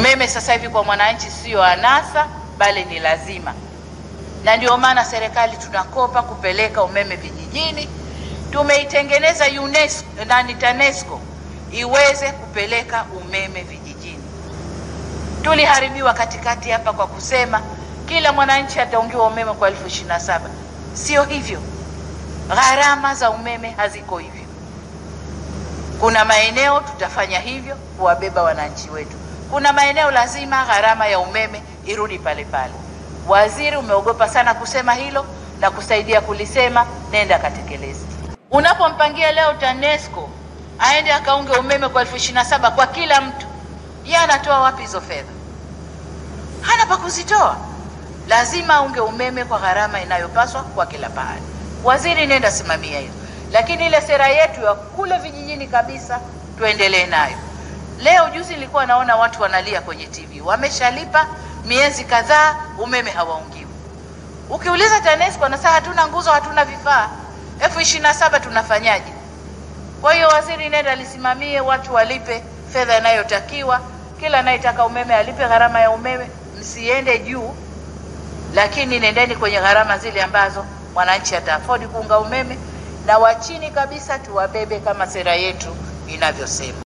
Umeme sasa hivi kwa mwananchi sio anasa, bali ni lazima, na ndio maana serikali tunakopa kupeleka umeme vijijini. Tumeitengeneza TANESCO iweze kupeleka umeme vijijini. Tuliharibiwa katikati hapa kwa kusema kila mwananchi ataungiwa umeme kwa 27,000. Sio hivyo, gharama za umeme haziko hivyo. Kuna maeneo tutafanya hivyo kuwabeba wananchi wetu, kuna maeneo lazima gharama ya umeme irudi pale pale. Waziri umeogopa sana kusema hilo na kusaidia kulisema, nenda katekeleze. Unapompangia leo TANESCO aende akaunge umeme kwa 27,000 kwa kila mtu, yeye anatoa wapi hizo fedha? Hana pa kuzitoa. Lazima aunge umeme kwa gharama inayopaswa kwa kila pahali. Waziri, nenda simamia hiyo. Lakini ile sera yetu ya kule vijijini kabisa tuendelee nayo. Leo juzi nilikuwa naona watu wanalia kwenye TV, wameshalipa miezi kadhaa umeme hawaungiwi. Ukiuliza TANESCO na sasa hatuna nguzo, hatuna vifaa, 27,000 tunafanyaje? Kwa hiyo waziri, nenda lisimamie, watu walipe fedha inayotakiwa, kila anayetaka umeme alipe gharama ya umeme, msiende juu, lakini nendeni kwenye gharama zile ambazo mwananchi ata afford kuunga umeme, na wa chini kabisa tuwabebe kama sera yetu inavyosema.